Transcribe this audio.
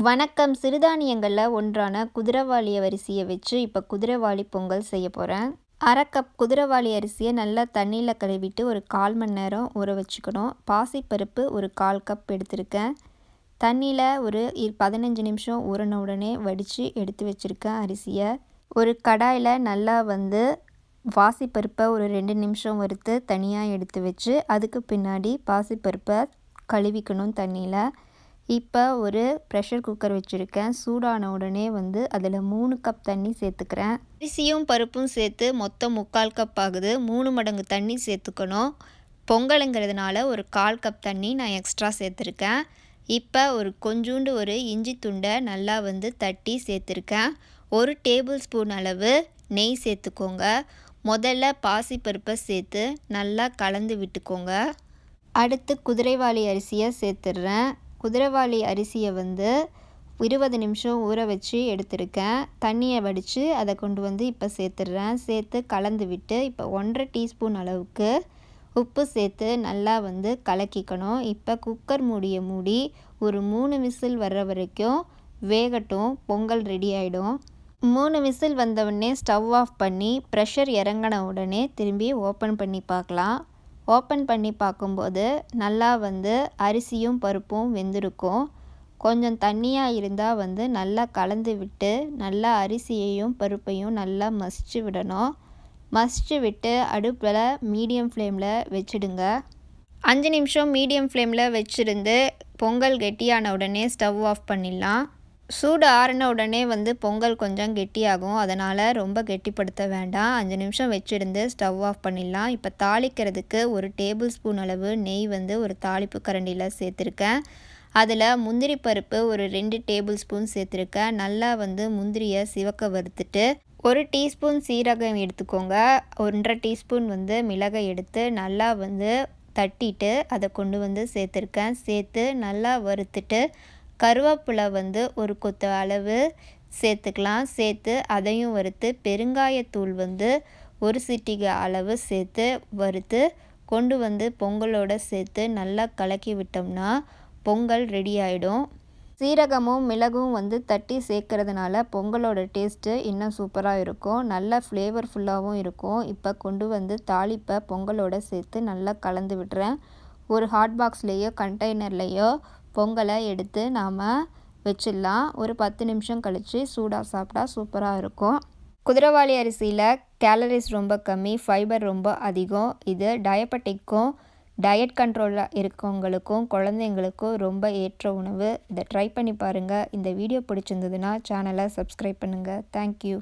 வணக்கம். சிறுதானியங்களில் ஒன்றான குதிரைவாலி அரிசியை வச்சு இப்போ குதிரைவாலி பொங்கல் செய்ய போகிறேன். 1/2 கப் குதிரைவாலி அரிசியை நல்லா தண்ணியில் கழுவிட்டு ஒரு 1/4 மணி நேரம் ஊற வச்சுக்கணும். பாசிப்பருப்பு ஒரு 1/4 கப் எடுத்திருக்கேன். தண்ணியில் ஒரு 15 நிமிஷம் ஊறின உடனே வடித்து எடுத்து வச்சுருக்கேன் அரிசியை. ஒரு கடாயில் நல்லா பாசிப்பருப்பை ஒரு 2 நிமிஷம் வறுத்து தனியாக எடுத்து வச்சு அதுக்கு பின்னாடி பாசிப்பருப்பை கழுவிக்கணும் தண்ணியில். இப்போ ஒரு ப்ரெஷர் குக்கர் வச்சுருக்கேன். சூடான உடனே அதில் 3 கப் தண்ணி சேர்த்துக்கிறேன். அரிசியும் பருப்பும் சேர்த்து மொத்தம் 3/4 கப் ஆகுது. 3 மடங்கு தண்ணி சேர்த்துக்கணும். பொங்கலுங்கிறதுனால ஒரு 1/4 கப் தண்ணி நான் எக்ஸ்ட்ரா சேர்த்துருக்கேன். இப்போ கொஞ்சோண்டு ஒரு இஞ்சி துண்டை நல்லா தட்டி சேர்த்துருக்கேன். 1 டேபிள் ஸ்பூன் அளவு நெய் சேர்த்துக்கோங்க. முதல்ல பாசிப்பருப்பை சேர்த்து நல்லா கலந்து விட்டுக்கோங்க. அடுத்து குதிரைவாலி அரிசியை சேர்த்துடுறேன். குதிரைவாலி அரிசியை 20 நிமிஷம் ஊற வச்சு எடுத்திருக்கேன். தண்ணியை வடித்து அதை கொண்டு இப்போ சேர்த்துடுறேன். சேர்த்து கலந்து விட்டு இப்போ 1/2 டீஸ்பூன் அளவுக்கு உப்பு சேர்த்து நல்லா கலக்கிக்கணும். இப்போ குக்கர் மூடியை மூடி ஒரு 3 விசில் வர்ற வரைக்கும் வேகட்டும். பொங்கல் ரெடி ஆகிடும். 3 விசில் வந்தவுடனே ஸ்டவ் ஆஃப் பண்ணி ப்ரெஷர் இறங்கின உடனே திரும்பி ஓப்பன் பண்ணி பார்க்கலாம். ஓப்பன் பண்ணி பார்க்கும்போது நல்லா அரிசியும் பருப்பும் வெந்திருக்கும். கொஞ்சம் தண்ணியாக இருந்தால் நல்லா கலந்து விட்டு நல்லா அரிசியையும் பருப்பையும் நல்லா மசிச்சு விடணும். மசிச்சு விட்டு அடுப்பில் மீடியம் ஃப்ளேமில் வச்சுடுங்க. 5 நிமிஷம் மீடியம் ஃப்ளேமில் வச்சுருந்து பொங்கல் கெட்டியான உடனே ஸ்டவ் ஆஃப் பண்ணிடலாம். சூடு ஆறின உடனே பொங்கல் கொஞ்சம் கெட்டியாகும். அதனால் ரொம்ப கெட்டிப்படுத்த வேண்டாம். 5 நிமிஷம் வச்சுருந்து ஸ்டவ் ஆஃப் பண்ணிடலாம். இப்போ தாளிக்கிறதுக்கு ஒரு டேபிள் ஸ்பூன் அளவு நெய் ஒரு தாளிப்பு கரண்டியில் சேர்த்துருக்கேன். அதில் முந்திரி பருப்பு ஒரு 2 டேபிள் ஸ்பூன் சேர்த்துருக்கேன். நல்லா முந்திரியை சிவக்க வறுத்துட்டு 1 டீஸ்பூன் சீரகம் எடுத்துக்கோங்க. 1/2 டீஸ்பூன் மிளகாய் எடுத்து நல்லா தட்டிட்டு அதை கொண்டு சேர்த்துருக்கேன். சேர்த்து நல்லா வறுத்துட்டு கருவேப்பிலை ஒரு கொத்து அளவு சேர்த்துக்கலாம். சேர்த்து அதையும் வறுத்து பெருங்காயத்தூள் 1 சிட்டிகை அளவு சேர்த்து வறுத்து கொண்டு பொங்கலோடு சேர்த்து நல்லா கலக்கி விட்டோம்னா பொங்கல் ரெடி ஆகிடும். சீரகமும் மிளகும் தட்டி சேர்க்கறதுனால பொங்கலோட டேஸ்ட்டு இன்னும் சூப்பராக இருக்கும். நல்லா ஃப்ளேவர்ஃபுல்லாகவும் இருக்கும். இப்போ கொண்டு தாளிப்பை பொங்கலோடு சேர்த்து நல்லா கலந்து விடுறேன். ஒரு ஹாட் பாக்ஸ்லேயோ கண்டெய்னர்லேயோ பொங்கலை எடுத்து நாம் வச்சிடலாம். ஒரு 10 நிமிஷம் கழித்து சூடாக சாப்பிட்டா சூப்பராக இருக்கும். குதிரைவாலி அரிசியில் கேலரிஸ் ரொம்ப கம்மி, ஃபைபர் ரொம்ப அதிகம். இது டயபெட்டிக்கும் டயட் கண்ட்ரோலில் இருக்கவங்களுக்கும் குழந்தைங்களுக்கும் ரொம்ப ஏற்ற உணவு. இதை ட்ரை பண்ணி பாருங்கள். இந்த வீடியோ பிடிச்சிருந்ததுன்னா சேனலை சப்ஸ்கிரைப் பண்ணுங்கள். தேங்க்யூ.